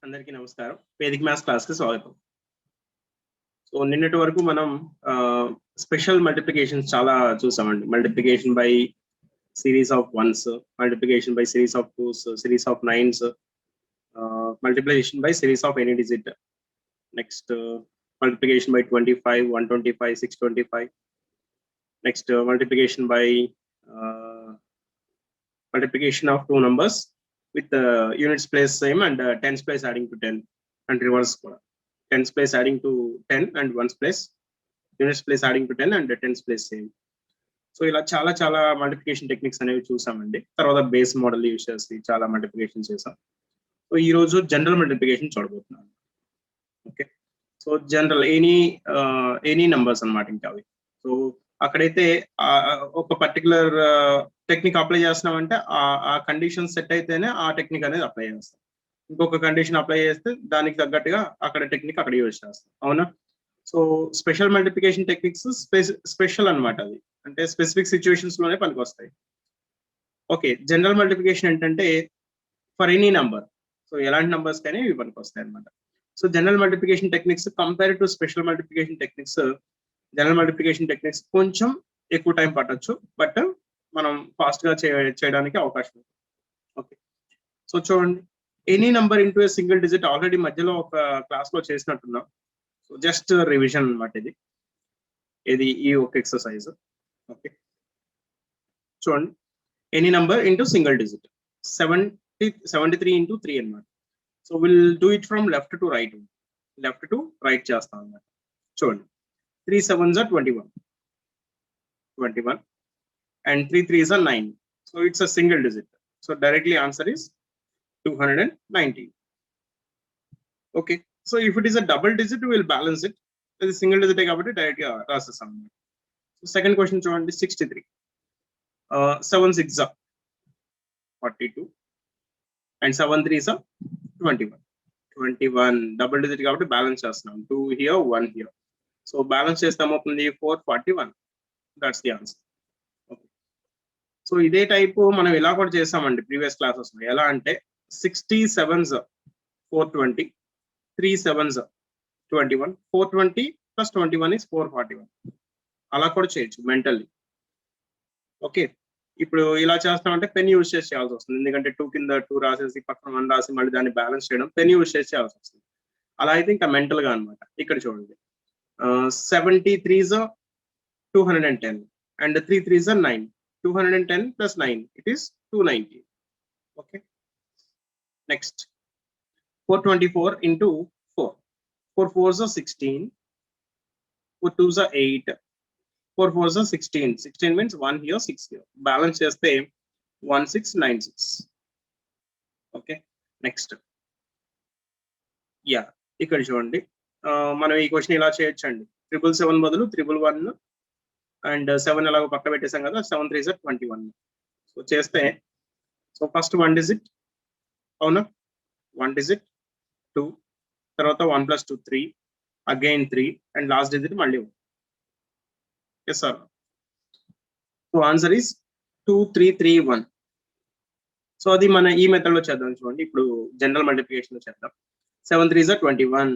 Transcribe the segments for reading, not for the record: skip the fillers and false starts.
అందరికీ నమస్కారం. వేదిక మ్యాథ్స్ క్లాస్‌కి స్వాగతం. సో నిన్నటి వరకు మనం స్పెషల్ మల్టిప్లికేషన్స్ చాలా చూసామండి. Multiplication by series of once, multiplication by series of twos, series of nines, multiplication by series of any digit. Next multiplication by 25, 125, 625. Next multiplication by multiplication of two numbers with units place same and tens place adding to 10 and reverse kuda. Tens place adding to 10 and ones place, units place adding to 10 and tens place same. So ila చాలా multiplication techniques అనేవి చూసామండి. తర్వాత base model use చేసి చాలా multiplication చేసాం. So ఈ రోజు general multiplication చూడబోతున్నాం. Okay, so general any numbers అన్నమాట ఇంకా అవి. సో అక్కడైతే ఒక పర్టికులర్ టెక్నిక్ అప్లై చేస్తున్నామంటే ఆ కండిషన్ సెట్ అయితేనే ఆ టెక్నిక్ అనేది అప్లై చేస్తాం. ఇంకొక కండిషన్ అప్లై చేస్తే దానికి తగ్గట్టుగా అక్కడ టెక్నిక్ అక్కడ యూజ్ చేస్తాం. అవునా? So special multiplication techniques special అన్నమాట. అది అంటే స్పెసిఫిక్ సిచ్యువేషన్స్ లోనే పనికి వస్తాయి. ఓకే, జనరల్ మల్టిప్లికేషన్ ఏంటంటే ఫర్ ఎనీ నంబర్. సో ఎలాంటి నంబర్స్ కానీ ఇవి పనికి వస్తాయి అనమాట. So general multiplication techniques compare to special multiplication techniques, general multiplication techniques కొంచెం ఎక్కువ టైం పట్టొచ్చు, బట్ మనం ఫాస్ట్ గా చేయడానికి అవకాశం ఉంది. ఓకే, సో చూడండి, any number into a single digit already మధ్యలో ఒక క్లాస్ లో చేసినట్టున్నాం. సో జస్ట్ రివిజన్ అనమాట ఇది ఈ ఒక ఎక్సర్సైజ్. ఓకే, చూడండి, any number into single digit 73 into 3 అనమాట. So will do it from left to right. Left to right చేస్తాం అనమాట. చూడండి, 3 7s are 21 and 3 3s are 9. So it's a single digit. So directly answer is 219. Okay, so if it is a double digit, we will balance it. It is single digit కాబట్టి direct గా రాసేస్తాం. So second question చూడండి, 63. 7 6 are 42 and 7 3s are 21. Double digit కాబట్టి balance చేస్తున్నాం. 2 here 1 here. So balance చేస్తే ఏమవుతుంది? 441. That's the answer. Okay, so ఇదే type మనం ఇలా కూడా చేసామండి ప్రీవియస్ క్లాసెస్ లో. ఎలా అంటే 67s 420, 3 7s 21, 420 plus 21 is 441. అలా కూడా చేయొచ్చు మెంటల్లీ. ఓకే, ఇప్పుడు ఇలా చేస్తామంటే పెన్ యూజ్ చేసి చేయాల్సి వస్తుంది. ఎందుకంటే 2 కింద 2 రాసేసి పక్కన 1 రాసి మళ్ళీ దాన్ని బ్యాలెన్స్ చేయడం పెన్ యూజ్ చేసి చేయాల్సి వస్తుంది. అలా అయితే ఇంకా మెంటల్ గా అనమాట. ఇక్కడ చూడండి, 73s are 210 and 3 3s are 9. 210 plus 9, it is 290. Okay, next 424 into 4. 4 4s are 16, 4 2s are 8, 4 4s are 16. 16 means 1 here 6 here. Balance చేస్తే 1696. Okay, next. Yeah, ఇక్కడ చూడండి, మనం ఈ క్వశ్చన్ ఇలా చేయొచ్చండి. 777 బదులు 111 అండ్ 7 ఎలాగో పక్క పెట్టేసాం కదా. 7 3s are 21. సో చేస్తే, సో ఫస్ట్ 1 డిజిట్, అవునా, 1 డిజిట్ 2, తర్వాత 1 plus 2 3, again 3 and last digit మళ్ళీ 1. Yes sir. So answer is 2331. So అది మన ఈ మెథడ్ లో చేద్దాం. చూడండి, ఇప్పుడు జనరల్ మల్టిప్లికేషన్ లో చేద్దాం. 7 3s are 21,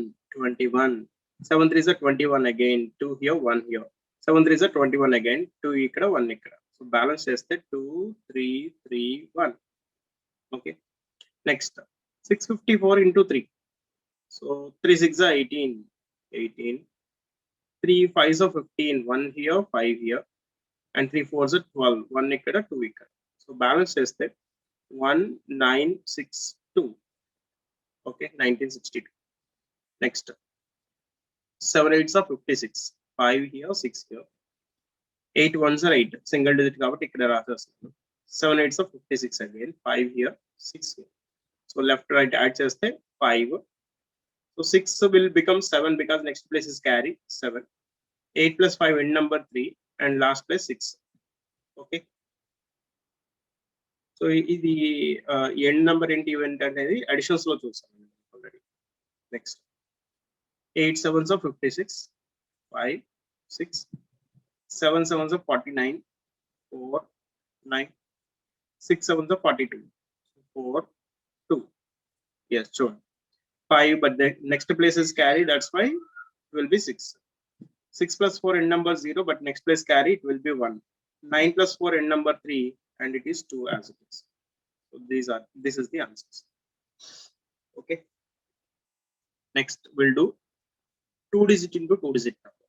7 3s are 21 again, 2 here 1 here. 7 3s are 21 again, 2 ఇక్కడ 1 ఇక్కడ. సో బ్యాలెన్స్ చేస్తే 2 3 3 1. Okay, next 654 into 3. So 3 6 are 18, 3 5s are 15, 1 here 5 here and 3 4s are 12, 1 ఇక్కడ 2 ఇక్కడ. సో బ్యాలెన్స్ చేస్తే 1962. Okay, 1962. Next 7 8s are 56, 5 here 6 here, 8 1s are 8, single digit కాబట్టి ఇక్కడ రాసేస్తాను. 7 8s are 56 again, 5 here 6 here. So left right add చేస్తే 5. So 6 will become 7 because next place is carry 7. 8 plus 5 end number 3 and last place 6. Okay, so ఇది end number ఏంటి event అనేది additions లో చూసాం already. Next 8 7s are 56, 5 6, 7 7s are 49, 4 9, 6 7s are 42, 4 2. Yes, sure. 5, but the next place is carry, that's why it will be 6. 6 plus 4 end number 0, but next place carry, it will be 1. 9 plus 4 end number 3, and it is 2 as it is. So this is the answers. Okay. Next, we'll do 2-digit into 2-digit number.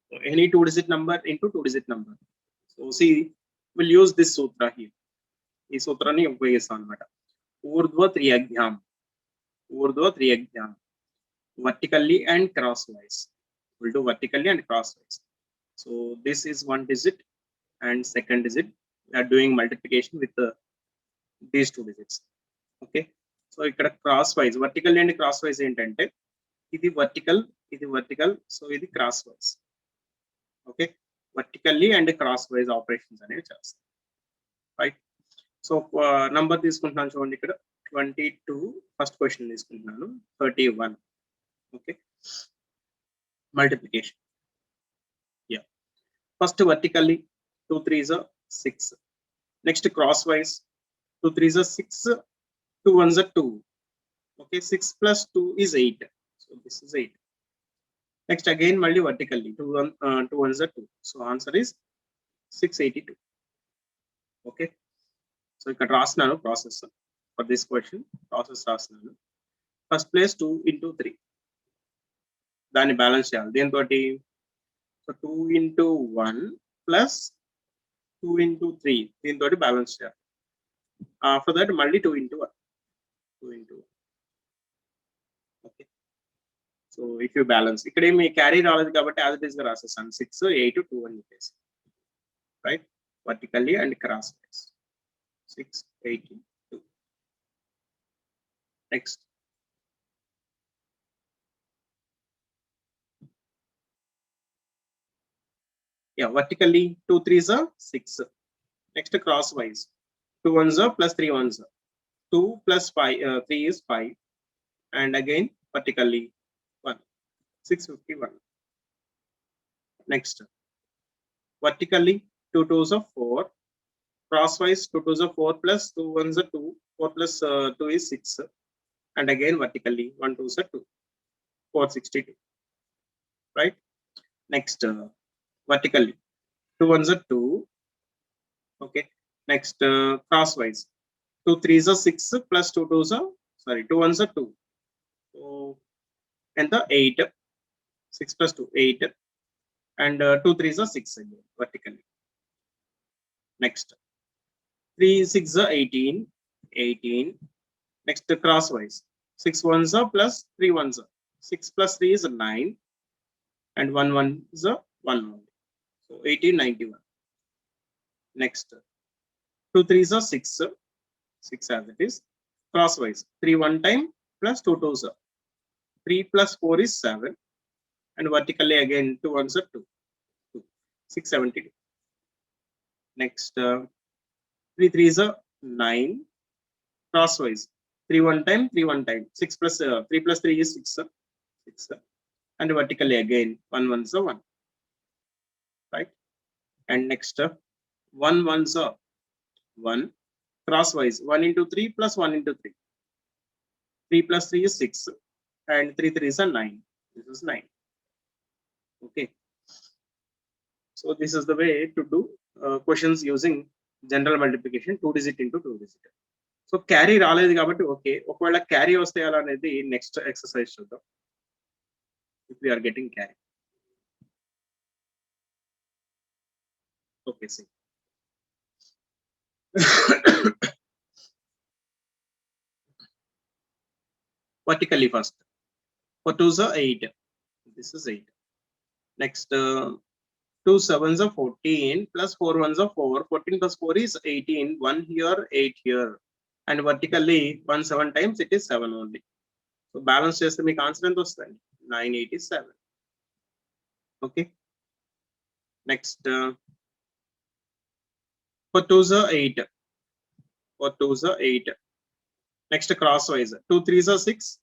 So any 2-digit number into 2-digit number. So see, we'll use this sutra here. This sutra ni upayogistanu anamata. Urdhva triyaghyam, vertically and crosswise. We'll do vertically and crosswise. So this is 1 digit and second digit. We are doing multiplication with these 2 digits. Okay. So ikkada crosswise, vertically and crosswise ఏంటంటే ఇది vertical, so ఇది crosswise. Okay. Vertically and crosswise operations అనేవి చేస్తాం. Right. So number తీసుకుంటున్నాను చూడండి ఇక్కడ 22. First question తీసుకుంటున్నాను 31. Okay. Multiplication. Yeah. First vertically 2 3s are 6. Next crosswise 2 3s are 6. 2 1s are 2. Okay, 6 plus 2 is 8. So this is 8. Next again multi vertically 2 1s are 2. So answer is 682. Okay. So ikkada rasnanu process for this question. Process rasnanu. First place 2 into 3. Dani balance cheyali. Dentoti so 2 into 1 plus 2 into 3. Dentoti balance cheyali. After that multi 2 into 1. 2 into 1. Okay. So if you balance, ikkada me carry raladu kabatti as it is ga rasesanu 6 8 2 అని చెప్పేసి. Right? Vertically and crosswise. 6 8 2. Next. Yeah, vertically 2 3s are 6. Next crosswise 2 1s are plus 3 1s are 2 plus 5 3 is 5, and again vertically 1 651. Next vertically 2 2s are 4, crosswise 2 2s are 4 plus 2 1s are 2, 4 plus 2 is 6, and again vertically 1 2s are 2, 462. Right? Next vertically 2 1s are 2. Okay. Next crosswise 2 3s are 6 plus 2 2s are 2 1s are 2. So and the 8, 6 plus 2 8, and 2 3s are 6 again vertically. Next 3 6 are 18. Next crosswise 6 1s are plus 3 1s are 6 plus 3 is 9, and 1 1 is a 1 only. So 1891. Next 2 3s are 6 as it is. Crosswise 3 1 time plus 2 2s are 3 plus 4 is 7, and vertically again 2 1s are 2, 672. Next 3 3s are 9. Crosswise 3 1 time 6 plus 3 plus 3 is 6, and vertically again 1 1s are 1. Right? And next 1 1s are 1. Crosswise 1 into 3 plus 1 into 3. 3 plus 3 is 6, and 3 3s are 9. This is 9. Okay. So this is the way to do questions using general multiplication 2 digit into 2 digit. So carry రాలేదు కాబట్టి okay, ఒకవేళ carry వస్తే ఎలా అనేది next exercise చూద్దాం. If we are getting carry. Okay, see. Vertically first. For 2s are 8. This is 8. Next 2 7s are 14 plus 4 1s are 4. 14 plus 4 is 18. 1 here, 8 here. And vertically 1 7 times it is 7 only. So balance చేస్తే మీకు answer ఎంత వస్తుంది? 987. Okay. Next for 2s are 8. For 2s are 8. Next crosswise 2 3s are 6.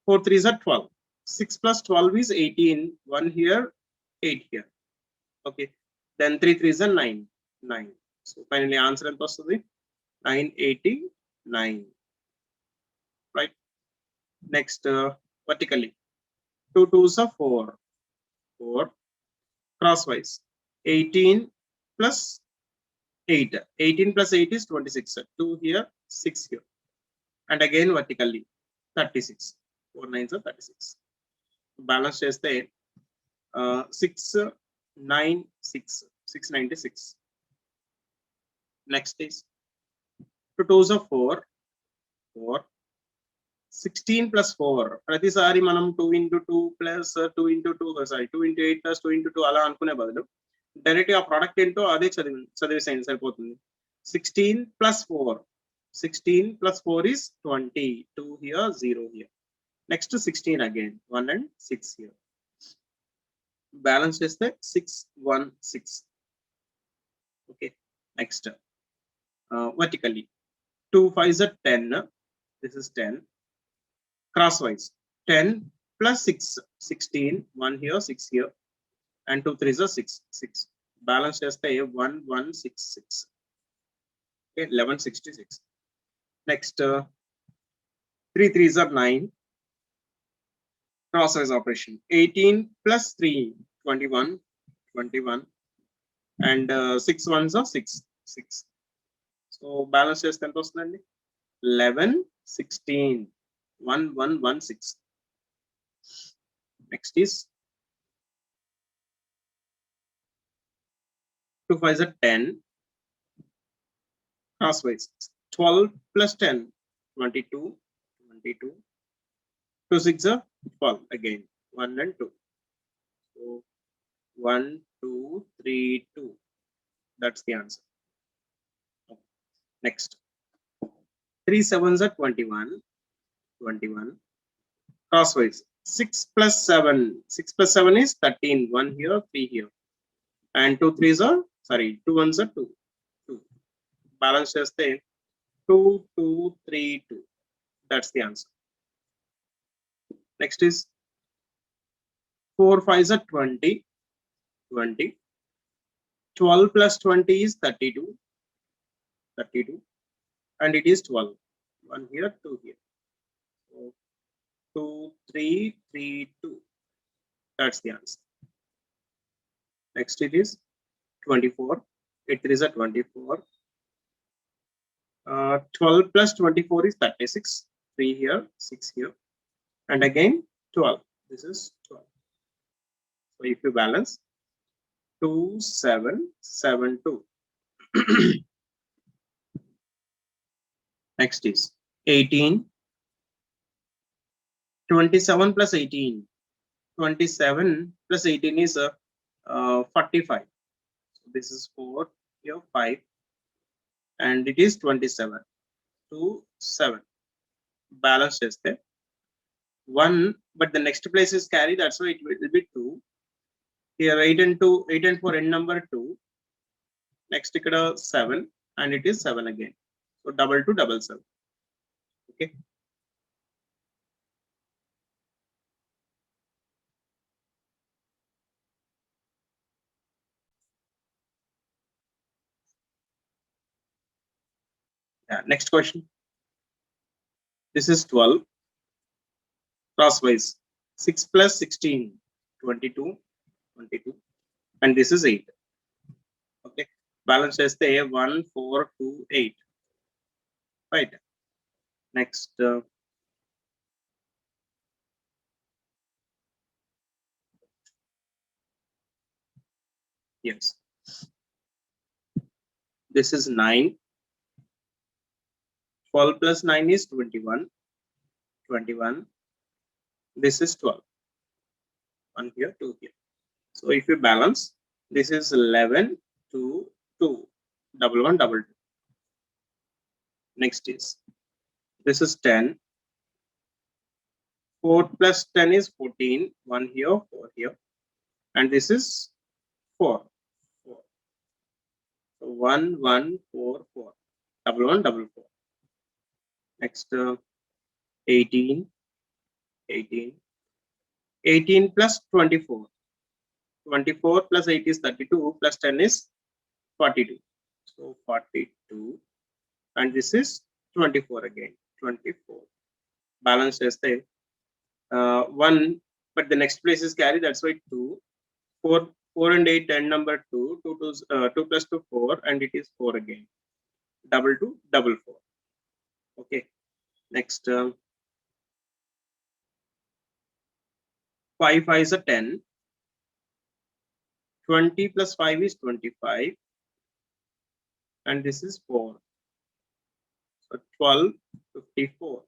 4 3s are 12. 6 plus 12 is 18. 1 here, 8 here. Okay. Then 3 3s are 9. So finally answer ఎంత వస్తుంది? 989. Right? Next, vertically, 2 2s are 4, 4 crosswise, 18 plus 8, 18 plus 8 is 26, 2 here, 6 here, and again vertically, 36, 4 9s are 36. Balance cheste 6 9 6 696. Next is 2 2s are 4, 4 16 plus 4. ప్రతిసారి మనం 2 into 2 plus 2 into 2 sorry 2 into 8 plus 2 into 2 అలా అనుకునే బదులు direct ఆ product ఏంటో అదే చదివేసేయండి సరిపోతుంది. 16 plus 4, 16 plus 4 is 20, 2 here, 0 here. Next 16 again, 1 and 6 here. Balance చేస్తే 6 1 6. Okay, next vertically, 2 5s are 10, this is 10. Crosswise, 10 plus 6, 16, 1 here, 6 here, and 2 3s are 6 6. Balance చేస్తే 1 1 6 6. Okay, 1166. Next, 3 3s are 9. Crosswise operation, 18 plus 3, 21, 21, and 6 1s are 6 6. So balance చేస్తే ఎంత వస్తుందండి? 11 16, 1 1 1 6. Next is 2 5s are 10. Crosswise, 12 plus 10, 22, 22. 2 6 are 12 again, 1 and 2. So 1 2 3 2. That's the answer. Next, 3 7s are 21, 21. Crosswise, 6 plus 7, 6 plus 7 is 13, 1 here, 3 here, and 2 3s are, sorry, 2 1s are 2, 2. Balance చేస్తే 2 2 3 2. That's the answer. Next is 4 5s are 20, 20. 12 plus 20 is 32, 32, and it is 12, 1 here, 2 here. So 2 3 3 2. That's the answer. Next it is 24. 8 3s are 24. 12 plus 24 is 36, 3 here, 6 here, and again 12. This is 12. So if you balance, 2 7 7 2. Next is 18. 27 plus 18. 27 plus 18 is 45. So this is 4 here, 5, and it is 27. 2 7. Balance cheste 1, but the next place is carry, that's why it will be 2. Here 8 and 2, 8 and 4 end number 2. Next ikkada 7, and it is 7 again. So double 2 double 7. Okay. Yeah, next question. This is 12. Crosswise, 6 plus 16, 22, 22, and this is 8. Okay. Balance cheste 1 4 2 8. Right. Next, yes, this is 9. 12 plus 9 is 21, 21. This is 12, 1 here, 2 here. So if you balance, this is 11 2 2, double 1 double 2. Next is, this is 10. 4 plus 10 is 14, 1 here, 4 here, and this is 4, 4. So 1 1 4 4, double 1 double 4. Next, 18, 18. 18 plus 24. 24 plus 8 is 32, plus 10 is 42. So 42, and this is 24 again, 24. Balance cheste 1, but the next place is carry, that's why 2. 4 and 8, 10 number 2, 2 plus 2 4, and it is 4 again. 2 2 4 4. Okay, next 5 5 is a 10. 20 plus 5 is 25, and this is 4. So 12 54.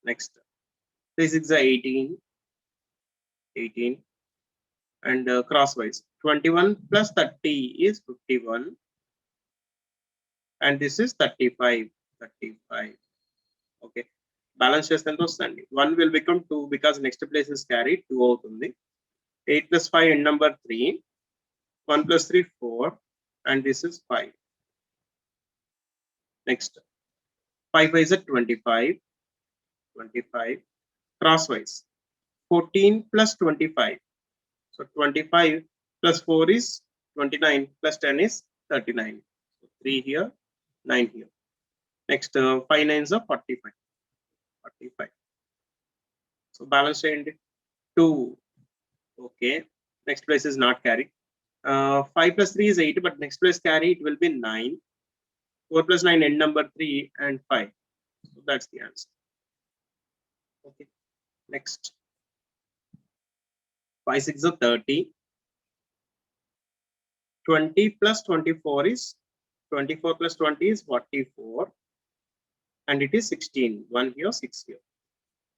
Next 3 6 is 18, and crosswise 21 plus 30 is 51, and this is 35. Okay, balance just ఎంత వస్తుంది? 1 will become 2 because next place is carried, 2 అవుతుంది. 8 plus 5 in number 3, 1 plus 3 4, and this is 5. Next 5 5 is a 25, crosswise 14 plus 25. So 25 plus 4 is 29, plus 10 is 39. So 3 here, 9 here. Next 5 9s are 45. So balance change 2. Okay, next place is not carry. 5 plus 3 is 8, but next place carry, it will be 9. 4 plus 9 end number 3 and 5. So that's the answer. Okay, next 5 6 is 30. 20 plus 24 is 24 plus 20 is 44, and it is 16. 1 here, 6 here.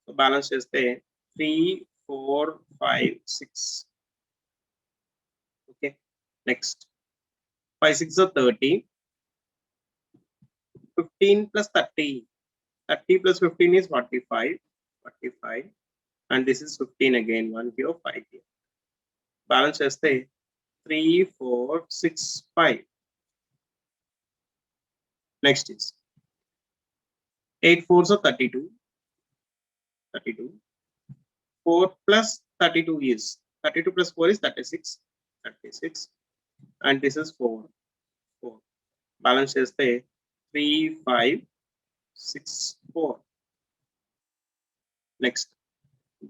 So balance is there 3 4 5 6. Okay, next 5 6 is 30. 15 plus 30. 30 plus 15 is 45, and this is 15 again. 1 here, 5 here. Balance is there 3 4 6 5. Next is 8 4s are 32. 4 plus 32 is 32 plus 4 is 36, and this is 4. Balance is there 3 5 6 4. Next,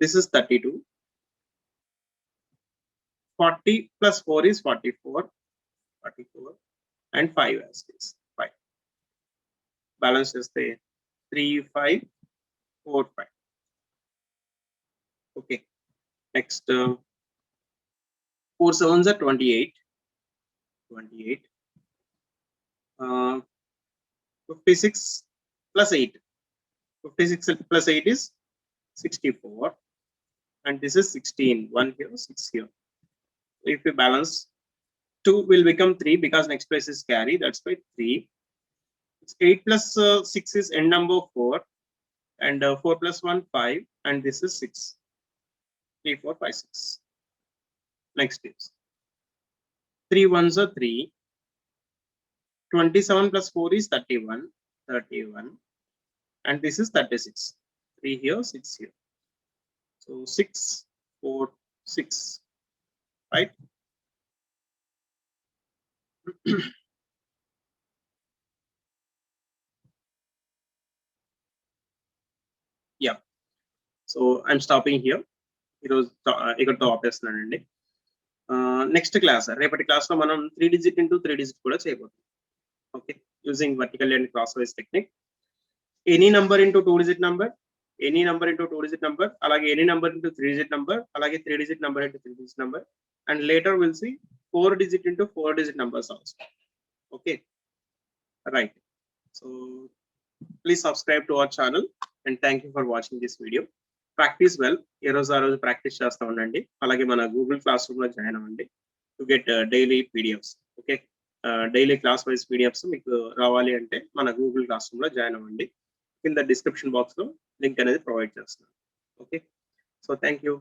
this is 32. 40 plus 4 is 44, and 5 as this 5. Balance is there 3 5 4 5. Okay, next 4 7s are 28. 56 plus 8. 56 plus 8 is 64, and this is 16. 1 here, 6 here. If we balance, 2 will become 3 because next place is carry, that's why 3. 8 plus 6 is end number 4, and 4 plus 1 5, and this is 6. 3 4 5 6. Next is 3 1s are 3. 27 plus 4 is 31, and this is 36. 3 here, 6 here. So 6 4 6. Right? Yeah. So I'm stopping here. ఇక్కడతో ఆపేస్తున్నానండి. Next class రేపటి class లో మనం 3 digit into 3 digit కూడా చేయబోతున్నాం. Okay, using vertical and cross wise technique. Any number into 2 digit number, any number into 2 digit number, అలాగే any number into 3 digit number, అలాగే 3 digit number into 3 digit number, and later we'll see 4 digit into 4 digit numbers also. Okay, right. So please subscribe to our channel, and thank you for watching this video. Practice well. ఏ రోజు ఆ రోజు practice చేస్తూ ఉండండి. అలాగే మన Google class room లో join అవ్వండి to get daily PDFs. Okay, daily class wise PDFs మీకు రావాలి అంటే మన గూగుల్ క్లాస్ రూమ్ లో జాయిన్ అవ్వండి. కింద డిస్క్రిప్షన్ బాక్స్ లో లింక్ అనేది ప్రొవైడ్ చేస్తున్నాను. Okay, so thank you.